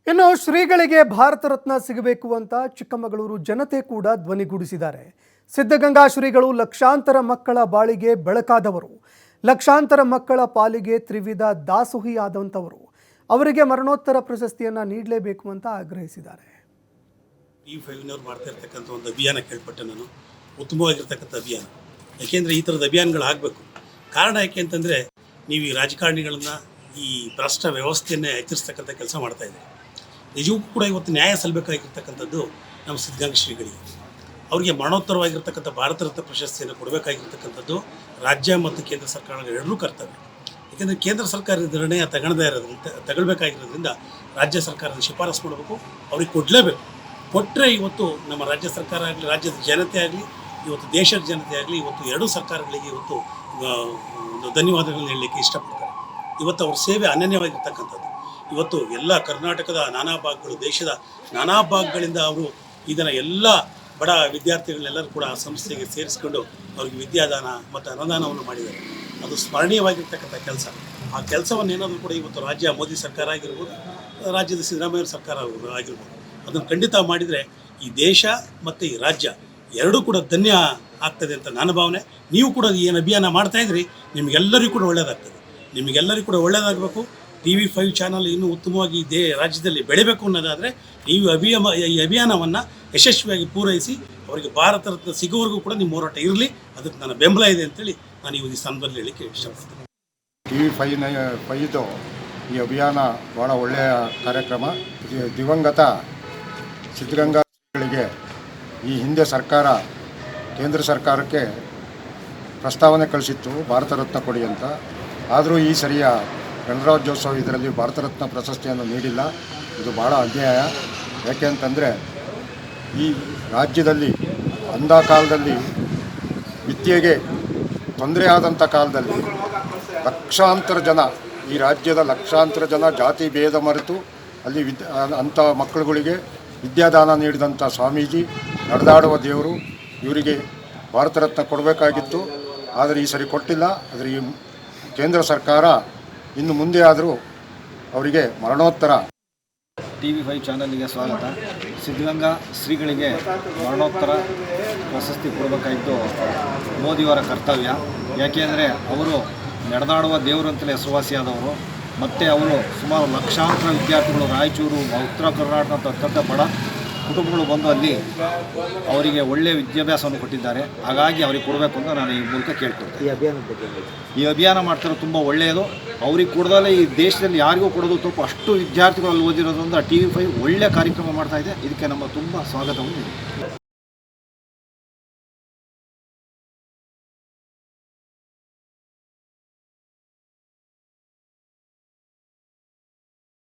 ಇನ್ನು ಶ್ರೀಗಳಿಗೆ ಭಾರತ ರತ್ನ ಸಿಗಬೇಕು ಅಂತ ಚಿಕ್ಕಮಗಳೂರು ಜನತೆ ಕೂಡ ಧ್ವನಿಗೂಡಿಸಿದ್ದಾರೆ. ಸಿದ್ಧಗಂಗಾ ಶ್ರೀಗಳು ಲಕ್ಷಾಂತರ ಮಕ್ಕಳ ಬಾಳಿಗೆ ಬೆಳಕಾದವರು, ಲಕ್ಷಾಂತರ ಮಕ್ಕಳ ಪಾಲಿಗೆ ತ್ರಿವಿಧ ದಾಸೋಹಿಯಾದಂಥವರು. ಅವರಿಗೆ ಮರಣೋತ್ತರ ಪ್ರಶಸ್ತಿಯನ್ನು ನೀಡಲೇಬೇಕು ಅಂತ ಆಗ್ರಹಿಸಿದ್ದಾರೆ. T5 ಮಾಡ್ತಾ ಇರ್ತಕ್ಕಂಥ ಒಂದು ಅಭಿಯಾನ ಕೇಳ್ಪಟ್ಟೆ ನಾನು. ಉತ್ತಮವಾಗಿರ್ತಕ್ಕಂಥ ಅಭಿಯಾನ, ಯಾಕೆಂದರೆ ಈ ಥರದ ಅಭಿಯಾನಗಳು ಆಗಬೇಕು. ಕಾರಣ ಯಾಕೆ ಅಂತಂದರೆ, ನೀವು ಈ ರಾಜಕಾರಣಿಗಳನ್ನು ಈ ಭ್ರಷ್ಟ ವ್ಯವಸ್ಥೆಯನ್ನೇ ಎಚ್ಚರಿಸ್ತಕ್ಕಂಥ ಕೆಲಸ ಮಾಡ್ತಾಯಿದ್ದೀರಿ. ನಿಜಕ್ಕೂ ಕೂಡ ಇವತ್ತು ನ್ಯಾಯ ಸಲ್ಲಬೇಕಾಗಿರ್ತಕ್ಕಂಥದ್ದು ನಮ್ಮ ಸಿದ್ಧಗಂಗಾ ಶ್ರೀಗಳಿಗೆ. ಅವರಿಗೆ ಮರಣೋತ್ತರವಾಗಿರ್ತಕ್ಕಂಥ ಭಾರತ ರತ್ನ ಪ್ರಶಸ್ತಿಯನ್ನು ಕೊಡಬೇಕಾಗಿರ್ತಕ್ಕಂಥದ್ದು ರಾಜ್ಯ ಮತ್ತು ಕೇಂದ್ರ ಸರ್ಕಾರಗಳ ಎರಡೂ ಕರ್ತವ್ಯ. ಯಾಕೆಂದರೆ ಕೇಂದ್ರ ಸರ್ಕಾರದ ನಿರ್ಣಯ ತಗೊಳ್ಬೇಕಾಗಿರೋದ್ರಿಂದ ರಾಜ್ಯ ಸರ್ಕಾರದ ಶಿಫಾರಸು ಮಾಡಬೇಕು, ಅವ್ರಿಗೆ ಕೊಡಲೇಬೇಕು. ಕೊಟ್ಟರೆ ಇವತ್ತು ನಮ್ಮ ರಾಜ್ಯ ಸರ್ಕಾರ ಆಗಲಿ, ರಾಜ್ಯದ ಜನತೆ ಆಗಲಿ, ಇವತ್ತು ದೇಶದ ಜನತೆ ಆಗಲಿ, ಇವತ್ತು ಎರಡೂ ಸರ್ಕಾರಗಳಿಗೆ ಇವತ್ತು ಒಂದು ಧನ್ಯವಾದಗಳನ್ನು ಹೇಳಲಿಕ್ಕೆ ಇಷ್ಟಪಡ್ತಾರೆ. ಇವತ್ತು ಅವ್ರ ಸೇವೆ ಅನನ್ಯವಾಗಿರ್ತಕ್ಕಂಥದ್ದು. ಇವತ್ತು ಎಲ್ಲ ಕರ್ನಾಟಕದ ನಾನಾ ಭಾಗಗಳು, ದೇಶದ ನಾನಾ ಭಾಗಗಳಿಂದ ಅವರು ಇದನ್ನು ಎಲ್ಲ ಬಡ ವಿದ್ಯಾರ್ಥಿಗಳನ್ನೆಲ್ಲರೂ ಕೂಡ ಆ ಸಂಸ್ಥೆಗೆ ಸೇರಿಸ್ಕೊಂಡು ಅವ್ರಿಗೆ ವಿದ್ಯಾದಾನ ಮತ್ತು ಅನುದಾನವನ್ನು ಮಾಡಿದ್ದಾರೆ. ಅದು ಸ್ಮರಣೀಯವಾಗಿರ್ತಕ್ಕಂಥ ಕೆಲಸ. ಆ ಕೆಲಸವನ್ನು ಏನಾದರೂ ಕೂಡ ಇವತ್ತು ರಾಜ್ಯ ಮೋದಿ ಸರ್ಕಾರ ಆಗಿರ್ಬೋದು, ರಾಜ್ಯದ ಸಿದ್ದರಾಮಯ್ಯ ಸರ್ಕಾರ ಆಗಿರ್ಬೋದು, ಅದನ್ನು ಖಂಡಿತ ಮಾಡಿದರೆ ಈ ದೇಶ ಮತ್ತು ಈ ರಾಜ್ಯ ಎರಡೂ ಕೂಡ ಧನ್ಯ ಆಗ್ತದೆ ಅಂತ ನನ್ನ ಭಾವನೆ. ನೀವು ಕೂಡ ಏನು ಅಭಿಯಾನ ಮಾಡ್ತಾಯಿದ್ರಿ, ನಿಮಗೆಲ್ಲರಿಗೂ ಕೂಡ ಒಳ್ಳೆಯದಾಗ್ತದೆ. ನಿಮಗೆಲ್ಲರಿಗೂ ಕೂಡ ಒಳ್ಳೆಯದಾಗಬೇಕು. TV5 ಚಾನಲ್ ಇನ್ನೂ ಉತ್ತಮವಾಗಿ ರಾಜ್ಯದಲ್ಲಿ ಬೆಳೆಯಬೇಕು ಅನ್ನೋದಾದರೆ ನೀವು ಈ ಅಭಿಯಾನವನ್ನು ಯಶಸ್ವಿಯಾಗಿ ಪೂರೈಸಿ ಅವರಿಗೆ ಭಾರತ ರತ್ನ ಸಿಗುವವರೆಗೂ ಕೂಡ ನಿಮ್ಮ ಹೋರಾಟ ಇರಲಿ. ಅದಕ್ಕೆ ನನ್ನ ಬೆಂಬಲ ಇದೆ ಅಂತೇಳಿ ನಾನು ಈ ಸಂದರ್ಭದಲ್ಲಿ ಹೇಳಲಿಕ್ಕೆ ಇಷ್ಟಪಡ್ತೀನಿ. TV5 ಈ ಅಭಿಯಾನ ಭಾಳ ಒಳ್ಳೆಯ ಕಾರ್ಯಕ್ರಮ. ದಿವಂಗತ ಸಿದ್ಧಗಂಗಾ ಶ್ರೀಗಳಿಗೆ ಈ ಹಿಂದೆ ಸರ್ಕಾರ ಕೇಂದ್ರ ಸರ್ಕಾರಕ್ಕೆ ಪ್ರಸ್ತಾವನೆ ಕಳಿಸಿತ್ತು ಭಾರತ ರತ್ನ ಕೊಡಿ ಅಂತ. ಆದರೂ ಈ ಸರಿಯ ಗಣರಾಜ್ಯೋತ್ಸವ ಇದರಲ್ಲಿ ಭಾರತ ರತ್ನ ಪ್ರಶಸ್ತಿಯನ್ನು ನೀಡಿಲ್ಲ. ಇದು ಭಾಳ ಅನ್ಯಾಯ. ಯಾಕೆ ಅಂತಂದರೆ, ಈ ರಾಜ್ಯದಲ್ಲಿ ಅಂಧ ಕಾಲದಲ್ಲಿ ವಿದ್ಯೆಗೆ ತೊಂದರೆ ಆದಂಥ ಕಾಲದಲ್ಲಿ ಲಕ್ಷಾಂತರ ಜನ, ಈ ರಾಜ್ಯದ ಲಕ್ಷಾಂತರ ಜನ ಜಾತಿ ಭೇದ ಮರೆತು ಅಲ್ಲಿ ಅಂಥ ಮಕ್ಕಳುಗಳಿಗೆ ವಿದ್ಯಾದಾನ ನೀಡಿದಂಥ ಸ್ವಾಮೀಜಿ, ನಡೆದಾಡುವ ದೇವರು, ಇವರಿಗೆ ಭಾರತ ರತ್ನ ಕೊಡಬೇಕಾಗಿತ್ತು. ಆದರೆ ಈ ಸರಿ ಕೊಟ್ಟಿಲ್ಲ. ಆದರೆ ಈ ಕೇಂದ್ರ ಸರ್ಕಾರ ಇನ್ನು ಮುಂದೆ ಆದರೂ ಅವರಿಗೆ ಮರಣೋತ್ತರ. TV5 ಚಾನಲ್ಗೆ ಸ್ವಾಗತ. ಸಿದ್ಧಗಂಗಾ ಶ್ರೀಗಳಿಗೆ ಮರಣೋತ್ತರ ಪ್ರಶಸ್ತಿ ಕೊಡಬೇಕಾಗಿದ್ದು ಮೋದಿಯವರ ಕರ್ತವ್ಯ. ಯಾಕೆಂದರೆ ಅವರು ನಡೆದಾಡುವ ದೇವರು ಅಂತಲೇ ಹೆಸರುವಾಸಿಯಾದವರು. ಮತ್ತು ಅವರು ಸುಮಾರು ಲಕ್ಷಾಂತರ ವಿದ್ಯಾರ್ಥಿಗಳು ರಾಯಚೂರು, ಉತ್ತರ ಕರ್ನಾಟಕ ಅತ್ಯಂತ ಬಡ ಕುಟುಂಬಗಳು ಬಂದು ಅಲ್ಲಿ ಅವರಿಗೆ ಒಳ್ಳೆಯ ವಿದ್ಯಾಭ್ಯಾಸವನ್ನು ಕೊಟ್ಟಿದ್ದಾರೆ. ಹಾಗಾಗಿ ಅವರಿಗೆ ಕೊಡಬೇಕು ಅಂತ ನಾನು ಈ ಮೂಲಕ ಕೇಳ್ಕೊಳ್ತೇನೆ. ಈ ಅಭಿಯಾನ ಮಾಡ್ತಿರೋದು ತುಂಬ ಒಳ್ಳೆಯದು. ಅವ್ರಿಗೆ ಕೊಡದಲ್ಲೇ ಈ ದೇಶದಲ್ಲಿ ಯಾರಿಗೂ ಕೊಡೋದು ತಪ್ಪು. ಅಷ್ಟು ವಿದ್ಯಾರ್ಥಿಗಳಲ್ಲಿ ಓದಿರೋದ್ರಿಂದ TV5 ಒಳ್ಳೆಯ ಕಾರ್ಯಕ್ರಮ ಮಾಡ್ತಾಯಿದೆ. ಇದಕ್ಕೆ ನಮ್ಮ ತುಂಬ ಸ್ವಾಗತವನ್ನು ನೀಡಿ.